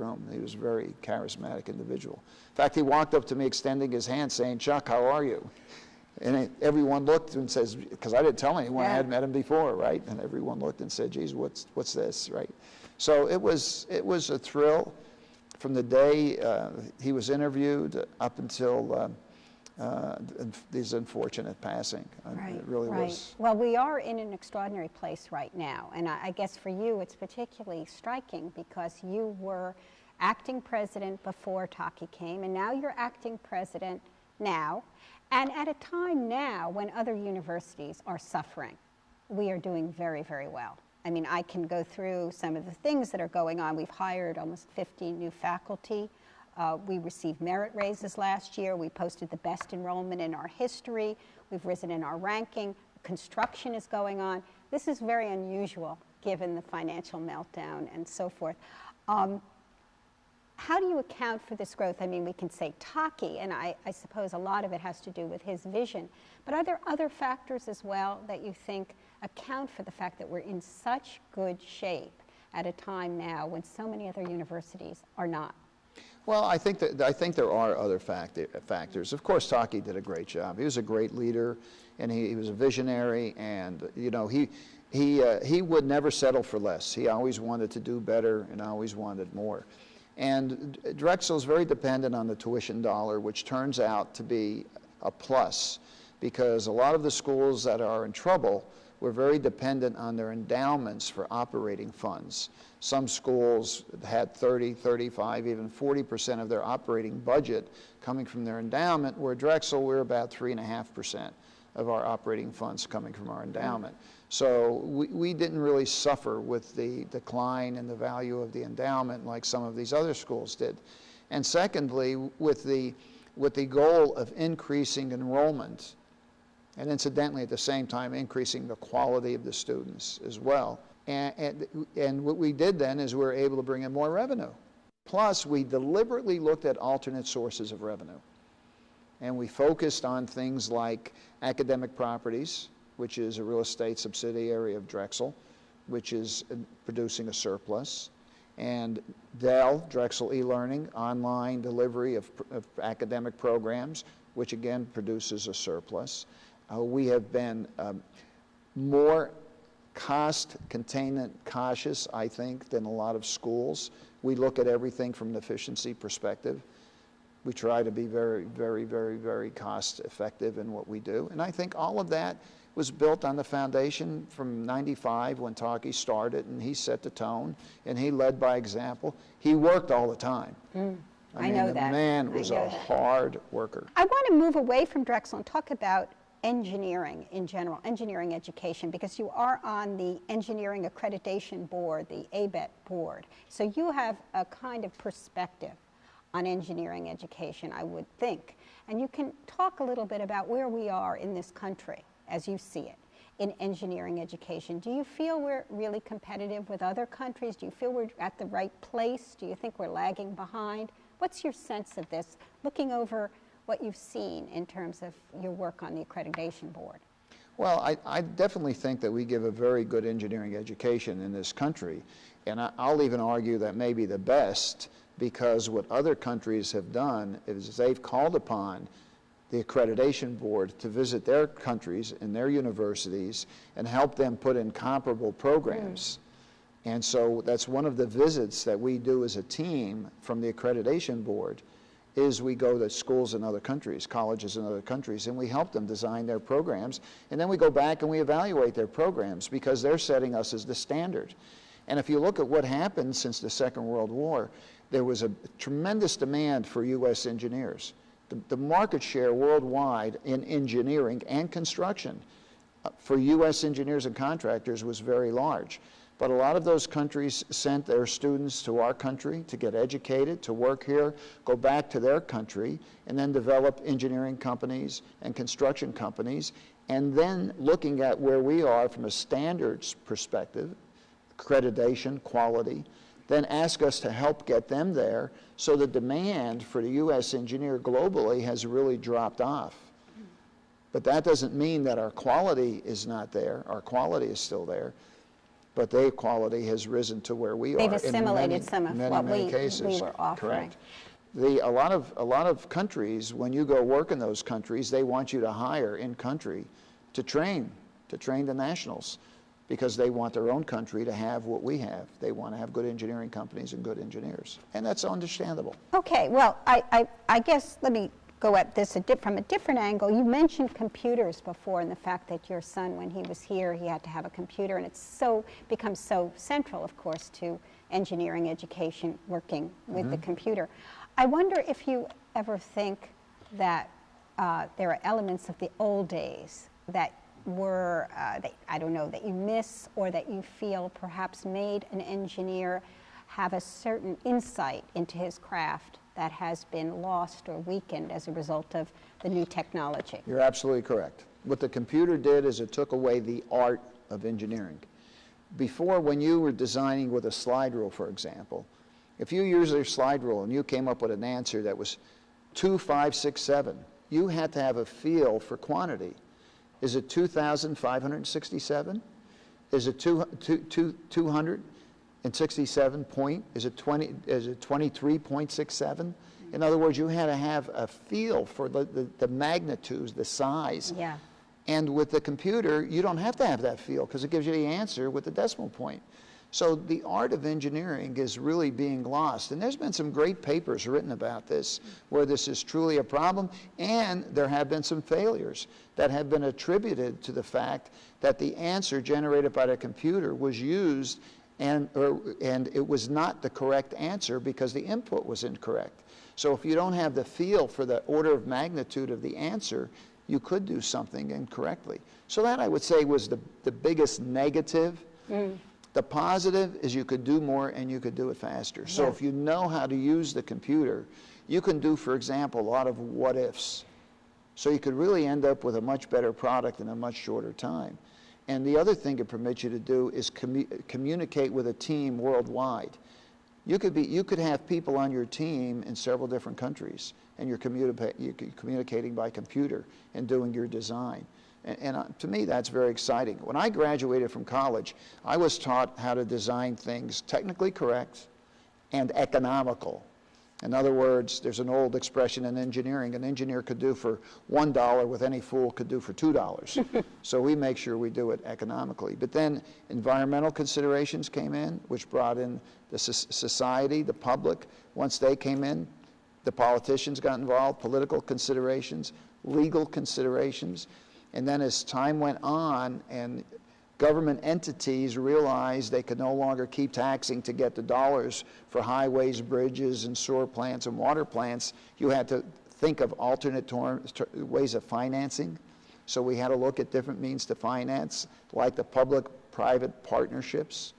room. He was a very charismatic individual. In fact, he walked up to me extending his hand saying, "Chuck, how are you?" And everyone looked and says, because I didn't tell anyone I had met him before, right? And everyone looked and said, "Geez, what's this," right? So it was a thrill from the day he was interviewed up until his unfortunate passing. Right, it really right. was. Well, we are in an extraordinary place right now, and I guess for you it's particularly striking because you were acting president before Taki came, and now you're acting president now, and at a time now when other universities are suffering. We are doing very, very well. I mean, I can go through some of the things that are going on. We've hired almost 50 new faculty. We received merit raises last year. We posted the best enrollment in our history. We've risen in our ranking. Construction is going on. This is very unusual given the financial meltdown and so forth. How do you account for this growth? I mean, we can say Taki, and I suppose a lot of it has to do with his vision. But are there other factors as well that you think account for the fact that we're in such good shape at a time now when so many other universities are not? Well, I think there are other factors. Of course, Taki did a great job. He was a great leader, and he was a visionary, and you know he would never settle for less. He always wanted to do better and always wanted more. And Drexel is very dependent on the tuition dollar, which turns out to be a plus, because a lot of the schools that are in trouble were very dependent on their endowments for operating funds. Some schools had 30, 35, even 40% of their operating budget coming from their endowment, where Drexel, we're about 3.5% of our operating funds coming from our endowment. So we didn't really suffer with the decline in the value of the endowment like some of these other schools did. And secondly, with the goal of increasing enrollment, and incidentally at the same time increasing the quality of the students as well. And what we did then is we were able to bring in more revenue. Plus, we deliberately looked at alternate sources of revenue. And we focused on things like academic properties, which is a real estate subsidiary of Drexel, which is producing a surplus. And Dell, Drexel e-learning, online delivery of academic programs, which again produces a surplus. We have been more cost containment cautious, I think, than a lot of schools. We look at everything from an efficiency perspective. We try to be very, very, very, very cost effective in what we do. And I think all of that was built on the foundation from '95 when Taki started, and he set the tone, and he led by example. He worked all the time. I mean, the man was a hard worker. I want to move away from Drexel and talk about engineering in general, engineering education, because you are on the Engineering Accreditation Board, the ABET board. So you have a kind of perspective on engineering education, I would think. And you can talk a little bit about where we are in this country, as you see it, in engineering education. Do you feel we're really competitive with other countries? Do you feel we're at the right place? Do you think we're lagging behind? What's your sense of this, looking over what you've seen in terms of your work on the Accreditation Board? Well, I definitely think that we give a very good engineering education in this country. And I'll even argue that maybe the best, because what other countries have done is they've called upon the Accreditation Board to visit their countries and their universities and help them put in comparable programs. And so that's one of the visits that we do as a team from the Accreditation Board, is we go to schools in other countries, colleges in other countries, and we help them design their programs. And then we go back and we evaluate their programs because they're setting us as the standard. And if you look at what happened since the Second World War, there was a tremendous demand for U.S. engineers. The market share worldwide in engineering and construction for U.S. engineers and contractors was very large. But a lot of those countries sent their students to our country to get educated, to work here, go back to their country, and then develop engineering companies and construction companies. And then looking at where we are from a standards perspective, accreditation, quality, then ask us to help get them there. So the demand for the U.S. engineer globally has really dropped off. But that doesn't mean that our quality is not there. Our quality is still there. but their quality has risen to where we They've are. assimilated some of what many cases. we were offering. Correct. A lot of countries, when you go work in those countries, they want you to hire in country to train the nationals, because they want their own country to have what we have. They want to have good engineering companies and good engineers, and that's understandable. Okay, well, I guess let me go at this from a different angle. You mentioned computers before, and the fact that your son, when he was here, he had to have a computer, and it's become so central, of course, to engineering education, working with the computer. I wonder if you ever think that there are elements of the old days that were, I don't know, that you miss, or that you feel perhaps made an engineer have a certain insight into his craft that has been lost or weakened as a result of the new technology. You're absolutely correct. What the computer did is it took away the art of engineering. Before, when you were designing with a slide rule, for example, if you used your slide rule and you came up with an answer that was 2, 5, 6, 7, you had to have a feel for quantity. Is it 2,567? Is it 267 point? Is it 23.67? In other words, you had to have a feel for the magnitudes, the size. Yeah. And with the computer, you don't have to have that feel, because it gives you the answer with the decimal point. So the art of engineering is really being lost. And there's been some great papers written about this, where this is truly a problem, and there have been some failures that have been attributed to the fact that the answer generated by the computer was used, and it was not the correct answer because the input was incorrect. So if you don't have the feel for the order of magnitude of the answer, you could do something incorrectly. So that, I would say, was the biggest negative. The positive is you could do more and you could do it faster. So if you know how to use the computer, you can do, for example, a lot of what-ifs. So you could really end up with a much better product in a much shorter time. And the other thing it permits you to do is communicate with a team worldwide. You could have people on your team in several different countries, and you're communicating by computer and doing your design. And to me, that's very exciting. When I graduated from college, I was taught how to design things technically correct and economical. In other words, there's an old expression in engineering: an engineer could do for $1 what any fool could do for $2. So we make sure we do it economically. But then environmental considerations came in, which brought in the society, the public. Once they came in, the politicians got involved, political considerations, legal considerations. And then as time went on and government entities realized they could no longer keep taxing to get the dollars for highways, bridges, and sewer plants and water plants, you had to think of alternate ways of financing. So we had to look at different means to finance, like the public-private partnerships,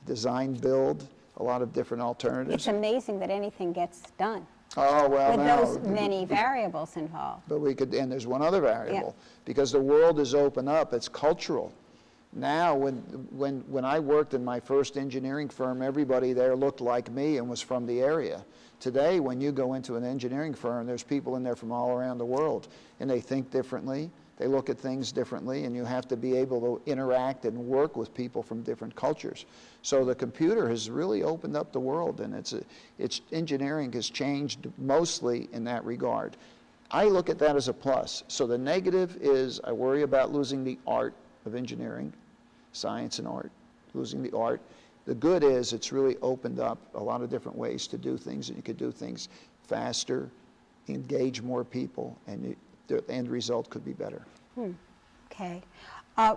design, build, a lot of different alternatives. It's amazing that anything gets done. Oh, well, with now, those many variables involved. But we could, and there's one other variable, because the world is open up, it's cultural. Now, when I worked in my first engineering firm, everybody there looked like me and was from the area. Today, when you go into an engineering firm, there's people in there from all around the world, and they think differently, they look at things differently, and you have to be able to interact and work with people from different cultures. So the computer has really opened up the world, and engineering has changed mostly in that regard. I look at that as a plus. So the negative is I worry about losing the art of engineering, science and art, losing the art. The good is it's really opened up a lot of different ways to do things, and you could do things faster, engage more people, and the end result could be better. Okay.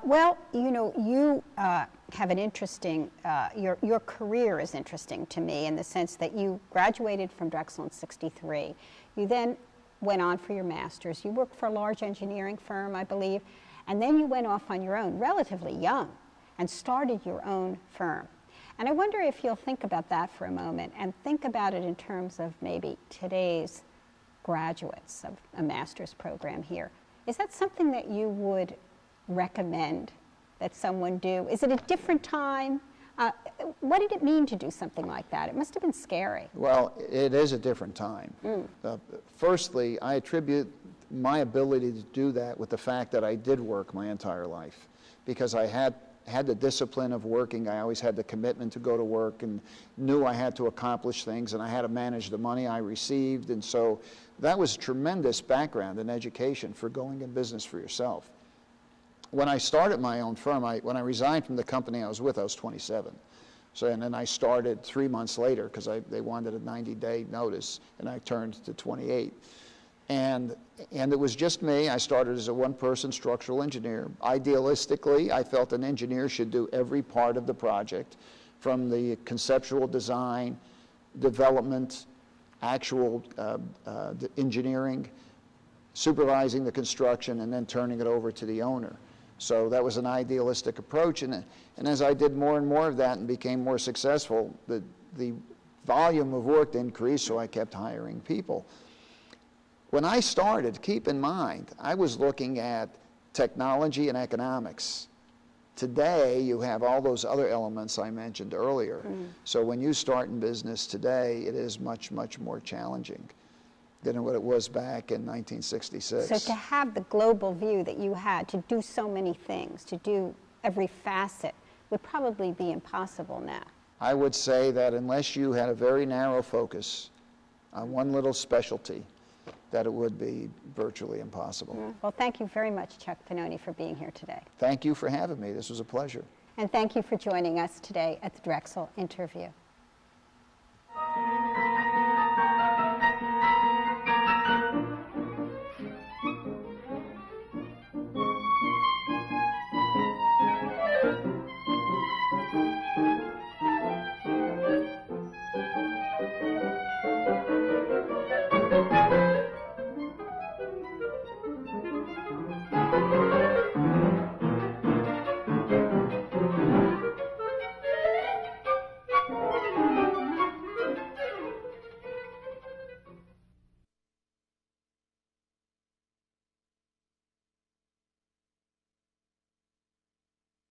Well, you know, you have an interesting, your career is interesting to me in the sense that you graduated from Drexel in '63. You then went on for your master's. You worked for a large engineering firm, I believe, and then you went off on your own, relatively young, and started your own firm. And I wonder if you'll think about that for a moment and think about it in terms of maybe today's graduates of a master's program here. Is that something that you would recommend that someone do? Is it a different time? What did it mean to do something like that? It must have been scary. Well, it is a different time. Firstly, I attribute my ability to do that with the fact that I did work my entire life, because I had had the discipline of working. I always had the commitment to go to work and knew I had to accomplish things, and I had to manage the money I received. And so that was a tremendous background in education for going in business for yourself. When I started my own firm, when I resigned from the company I was with, I was 27. So, and then I started 3 months later because they wanted a 90-day notice, and I turned to 28. And it was just me. I started as a one-person structural engineer. Idealistically, I felt an engineer should do every part of the project, from the conceptual design, development, actual engineering, supervising the construction, and then turning it over to the owner. So that was an idealistic approach. And as I did more and more of that and became more successful, the volume of work increased, so I kept hiring people. When I started, keep in mind, I was looking at technology and economics. Today, you have all those other elements I mentioned earlier. So when you start in business today, it is much, much more challenging than what it was back in 1966. So to have the global view that you had, to do so many things, to do every facet, would probably be impossible now. I would say that unless you had a very narrow focus on one little specialty, that it would be virtually impossible. Well, thank you very much, Chuck Pennoni, for being here today. Thank you for having me. This was a pleasure. And thank you for joining us today at the Drexel Interview.